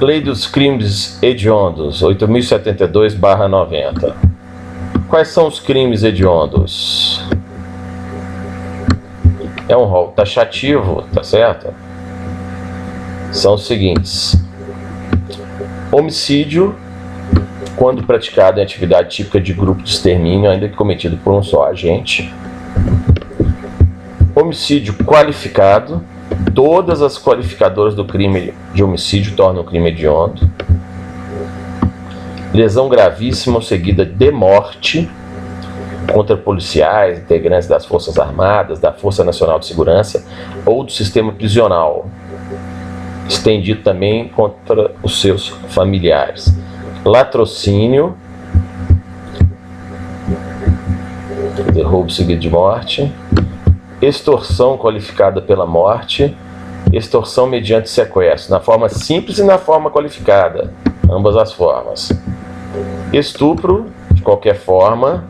Lei dos Crimes Hediondos, 8.072/90. Quais são os crimes hediondos? É um rol taxativo, tá certo? São os seguintes: homicídio, quando praticado em atividade típica de grupo de extermínio, ainda que cometido por um só agente. Homicídio qualificado, todas as qualificadoras do crime de homicídio tornam o crime hediondo. Lesão gravíssima ou seguida de morte contra policiais, integrantes das Forças Armadas, da Força Nacional de Segurança ou do sistema prisional, estendido também contra os seus familiares. Latrocínio, roubo seguido de morte. Extorsão qualificada pela morte. Extorsão mediante sequestro, na forma simples e na forma qualificada, ambas as formas. Estupro, de qualquer forma,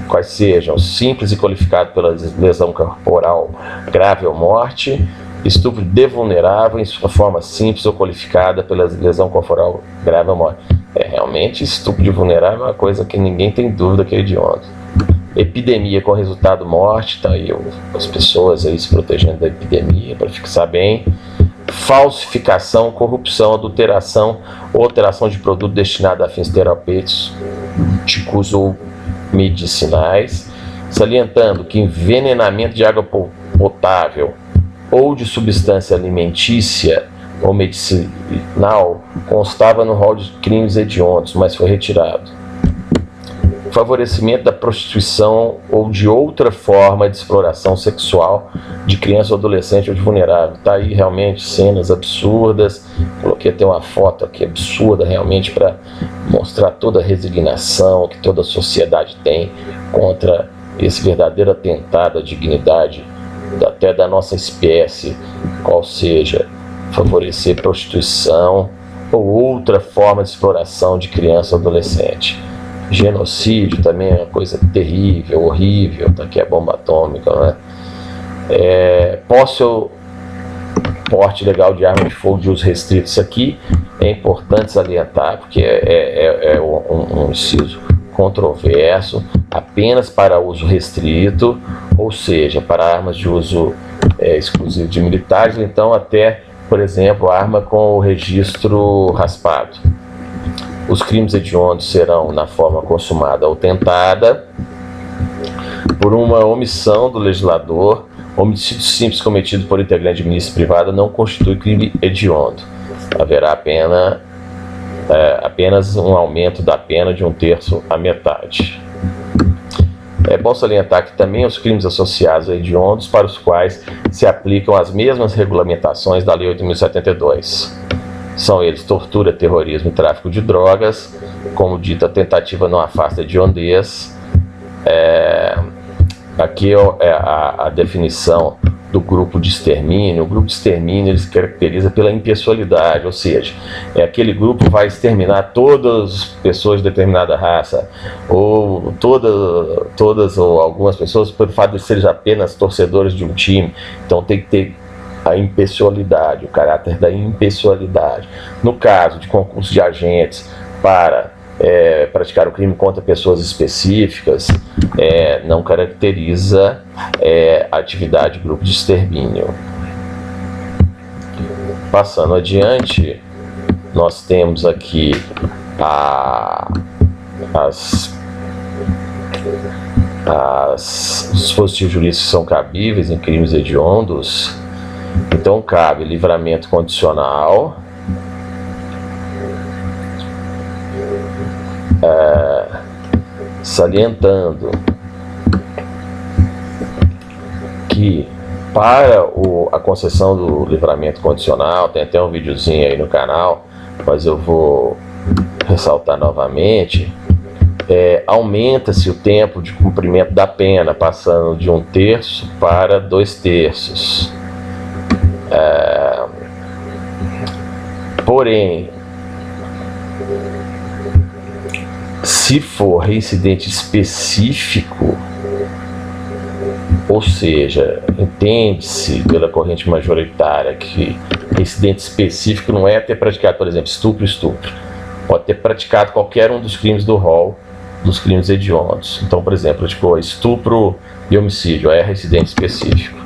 quais sejam, simples e qualificado pela lesão corporal grave ou morte. Estupro de vulnerável em sua forma simples ou qualificada pela lesão corporal grave ou morte. Realmente, estupro de vulnerável é uma coisa que ninguém tem dúvida que é hediondo. Epidemia com resultado morte, tá aí as pessoas aí se protegendo da epidemia para fixar bem. Falsificação, corrupção, adulteração ou alteração de produto destinado a fins terapêuticos ou medicinais, salientando que envenenamento de água potável ou de substância alimentícia ou medicinal constava no rol de crimes hediondos, mas foi retirado. Favorecimento da prostituição ou de outra forma de exploração sexual de criança ou adolescente ou de vulnerável. Tá aí realmente cenas absurdas. Coloquei até uma foto aqui absurda realmente para mostrar toda a resignação que toda a sociedade tem contra esse verdadeiro atentado à dignidade até da nossa espécie, qual seja favorecer prostituição ou outra forma de exploração de criança ou adolescente. Genocídio também é uma coisa terrível, horrível, tá aqui a bomba atômica, né? Posse ou porte legal de arma de fogo de uso restrito, isso aqui é importante salientar, porque é um inciso controverso, apenas para uso restrito, ou seja, para armas de uso exclusivo de militares, então até, por exemplo, arma com o registro raspado. Os crimes hediondos serão na forma consumada ou tentada, por uma omissão do legislador. Homicídio simples cometido por integrante de milícia privada não constitui crime hediondo. Haverá apenas um aumento da pena de 1/3 à metade. É bom salientar que também os crimes associados a hediondos para os quais se aplicam as mesmas regulamentações da Lei 8.072. São eles tortura, terrorismo e tráfico de drogas. Como dito, a tentativa não afasta hediondez. Aqui é a definição do grupo de extermínio. O grupo de extermínio ele se caracteriza pela impessoalidade, ou seja, aquele grupo que vai exterminar todas as pessoas de determinada raça, ou todas ou algumas pessoas, pelo fato de serem apenas torcedores de um time. Então tem que ter a impessoalidade, o caráter da impessoalidade. No caso de concurso de agentes para praticar o crime contra pessoas específicas, não caracteriza a atividade grupo de extermínio. Passando adiante, nós temos aqui os dispositivos jurídicos que são cabíveis em crimes hediondos. Então cabe livramento condicional, salientando que para a concessão do livramento condicional, tem até um videozinho aí no canal, mas eu vou ressaltar novamente, aumenta-se o tempo de cumprimento da pena, passando de 1/3 para 2/3. Porém, se for reincidente específico, Ou seja, entende-se pela corrente majoritária que reincidente específico não é ter praticado, por exemplo, estupro. Pode ter praticado qualquer um dos crimes do rol dos crimes hediondos. Então, por exemplo, praticou estupro e homicídio, é reincidente específico.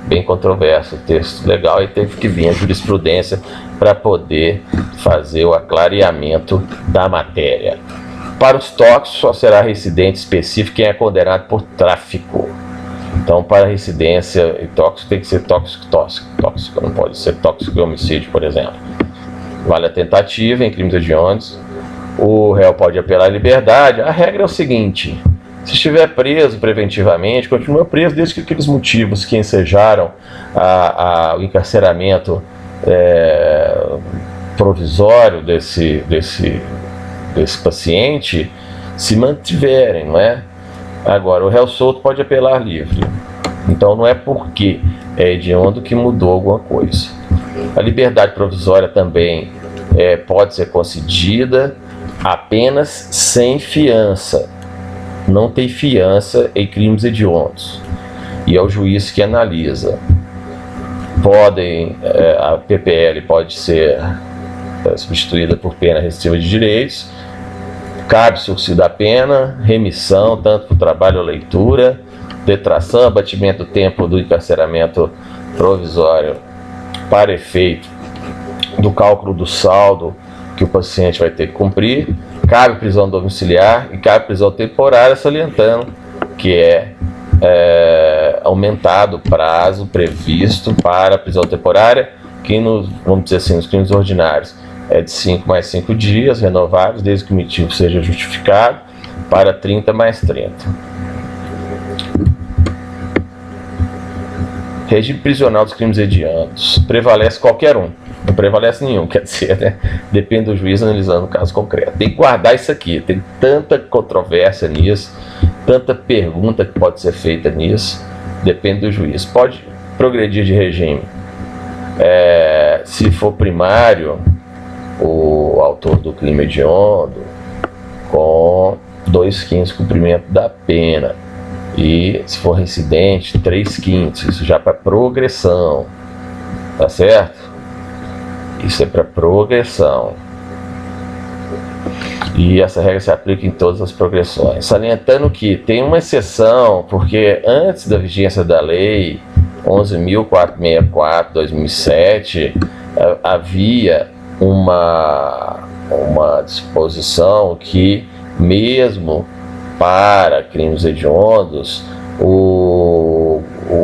Bem controverso o texto legal, e teve que vir a jurisprudência para poder fazer o aclareamento da matéria. Para os tóxicos, só será reincidente específico quem é condenado por tráfico. Então, para reincidência e tóxico, tem que ser tóxico, não pode ser tóxico e homicídio, por exemplo. Vale a tentativa em crimes hediondos. O réu pode apelar à liberdade. A regra é o seguinte: se estiver preso preventivamente, continua preso desde que aqueles motivos que ensejaram o encarceramento provisório desse paciente se mantiverem, não é? Agora, o réu solto pode apelar livre. Então, não é porque é hediondo que mudou alguma coisa. A liberdade provisória também pode ser concedida apenas sem fiança. Não tem fiança em crimes hediondos. E é o juiz que analisa. A PPL pode ser substituída por pena restritiva de direitos. Cabe surgir da pena, remissão, tanto para o trabalho ou leitura, detração, abatimento do tempo do encarceramento provisório para efeito do cálculo do saldo que o paciente vai ter que cumprir. Cabe prisão domiciliar e cabe prisão temporária, salientando que aumentado o prazo previsto para a prisão temporária, que vamos dizer assim, nos crimes ordinários é de 5 mais 5 dias, renováveis, desde que o motivo seja justificado, para 30 mais 30. Regime prisional dos crimes hediondos. Prevalece qualquer um. Não prevalece nenhum, quer dizer, né? Depende do juiz analisando o caso concreto. Tem que guardar isso aqui. Tem tanta controvérsia nisso, tanta pergunta que pode ser feita nisso. Depende do juiz. Pode progredir de regime. Se for primário, o autor do crime hediondo, com 2/5 cumprimento da pena. E se for reincidente, 3/5, isso já para progressão, tá certo? Isso é para progressão. E essa regra se aplica em todas as progressões. Salientando que tem uma exceção, porque antes da vigência da lei 11.464/2007, havia uma disposição que, mesmo para crimes hediondos, o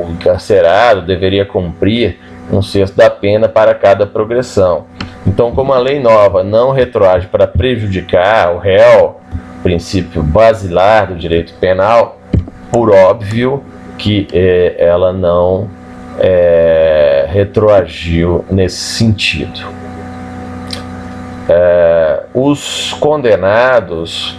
encarcerado deveria cumprir 1/6 da pena para cada progressão. Então, como a lei nova não retroage para prejudicar o réu, princípio basilar do direito penal, por óbvio que ela não retroagiu nesse sentido. Os condenados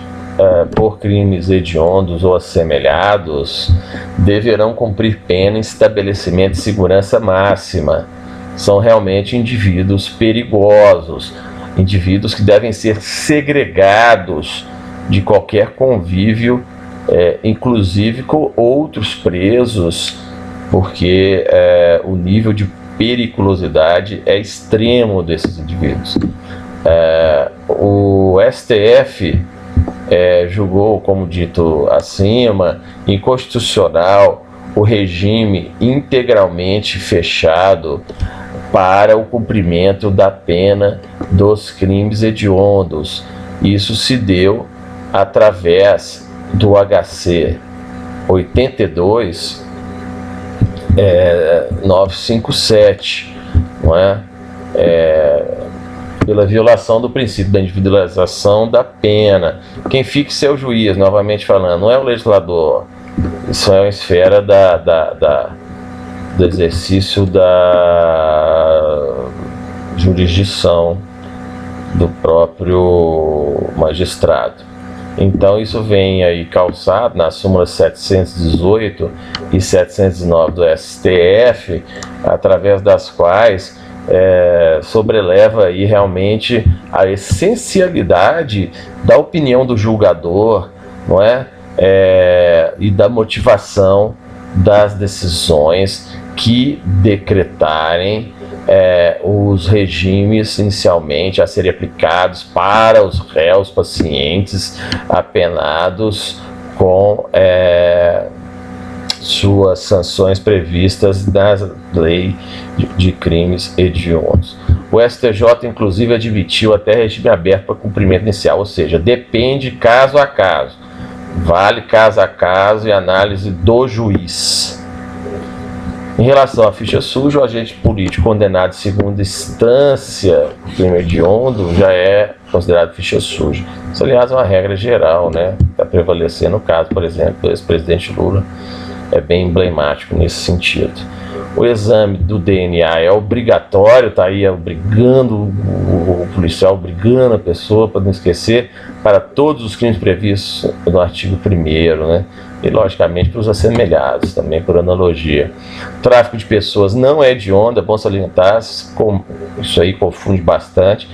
por crimes hediondos ou assemelhados deverão cumprir pena em estabelecimento de segurança máxima. São realmente indivíduos perigosos, indivíduos que devem ser segregados de qualquer convívio, inclusive com outros presos, porque o nível de periculosidade é extremo desses indivíduos. O STF julgou, como dito acima, inconstitucional o regime integralmente fechado para o cumprimento da pena dos crimes hediondos. Isso se deu através do HC 82.957, não é? Pela violação do princípio da individualização da pena. Quem fixa é o juiz, novamente falando, não é o legislador. Isso é uma esfera do exercício da jurisdição do próprio magistrado. Então isso vem aí calçado nas súmulas 718 e 709 do STF, através das quais sobreleva aí realmente a essencialidade da opinião do julgador, não é? E da motivação das decisões que decretarem os regimes inicialmente a serem aplicados para os réus pacientes apenados com suas sanções previstas na lei de crimes hediondos. O STJ, inclusive, admitiu até regime aberto para cumprimento inicial, ou seja, depende caso a caso, vale caso a caso e análise do juiz. Em relação à ficha suja, o agente político condenado em segunda instância por crime hediondo já é considerado ficha suja. Isso, aliás, é uma regra geral, né? Está prevalecendo no caso, por exemplo, do ex-presidente Lula, é bem emblemático nesse sentido. O exame do DNA é obrigatório, está aí obrigando o policial, obrigando a pessoa, para não esquecer, para todos os crimes previstos no artigo 1º, né? E, logicamente, para os assemelhados, também por analogia. O tráfico de pessoas não é hediondo, é bom salientar, isso aí confunde bastante.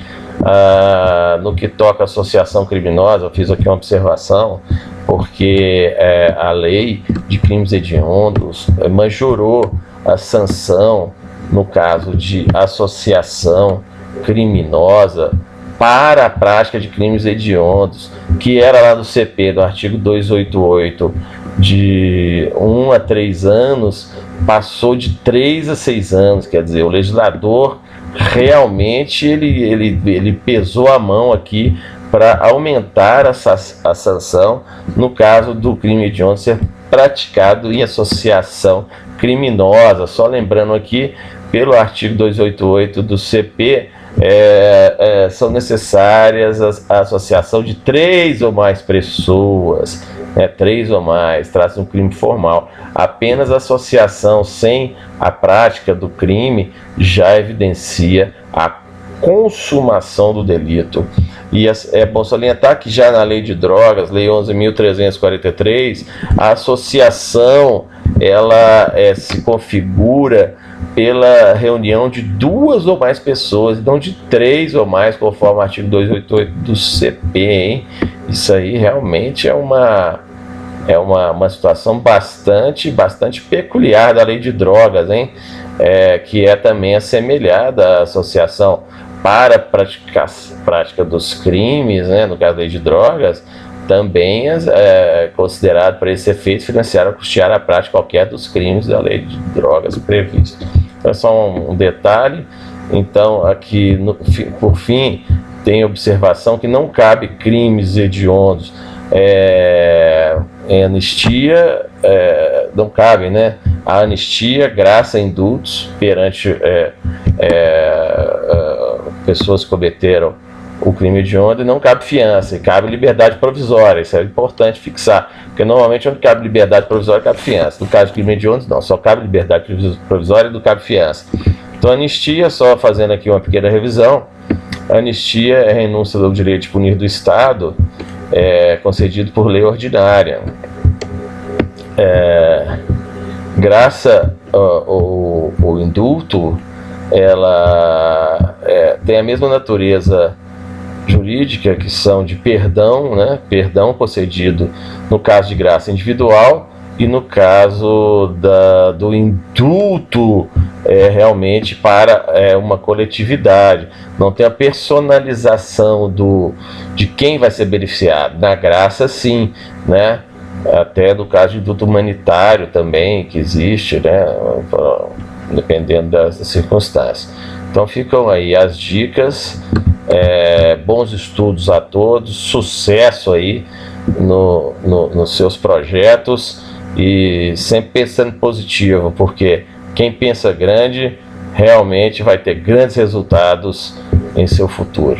No que toca à associação criminosa, eu fiz aqui uma observação, porque a lei de crimes hediondos majorou a sanção no caso de associação criminosa para a prática de crimes hediondos, que era lá do CP, do artigo 288, de 1 a 3 anos, passou de 3 a 6 anos, quer dizer, o legislador realmente ele pesou a mão aqui para aumentar a sanção no caso do crime hediondo ser praticado em associação criminosa. Só lembrando aqui, pelo artigo 288 do CP, são necessárias a associação de 3 ou mais pessoas, 3 ou mais, trata-se de um crime formal. Apenas a associação sem a prática do crime já evidencia a consumação do delito. E é bom salientar que já na lei de drogas, lei 11.343, a associação ela se configura pela reunião de 2 ou mais pessoas, não de 3 ou mais, conforme o artigo 288 do CP, hein? Isso aí realmente é uma situação bastante peculiar da lei de drogas, hein? Que é também assemelhada à associação para a prática dos crimes, né? No caso da lei de drogas, também é considerado para esse efeito financiar ou custear a prática qualquer dos crimes da lei de drogas prevista. Então é só um detalhe. Então aqui, por fim, tem observação que não cabe crimes hediondos em anistia, não cabe, né? A anistia, graça e indultos perante pessoas que cometeram o crime hediondo, e não cabe fiança, e cabe liberdade provisória. Isso é importante fixar, porque normalmente onde cabe liberdade provisória cabe fiança. No caso de crime hediondo, não, só cabe liberdade provisória e não cabe fiança. Então, anistia, só fazendo aqui uma pequena revisão, a anistia é a renúncia do direito de punir do Estado, concedido por lei ordinária. Graça o indulto, ela tem a mesma natureza jurídica, que são de perdão, né? Perdão concedido no caso de graça individual, e no caso do indulto realmente para uma coletividade. Não tem a personalização de quem vai ser beneficiado. Na graça, sim, né? Até no caso de indulto humanitário também, que existe, né? Dependendo das circunstâncias. Então ficam aí as dicas, bons estudos a todos, sucesso aí nos seus projetos, e sempre pensando positivo, porque quem pensa grande realmente vai ter grandes resultados em seu futuro.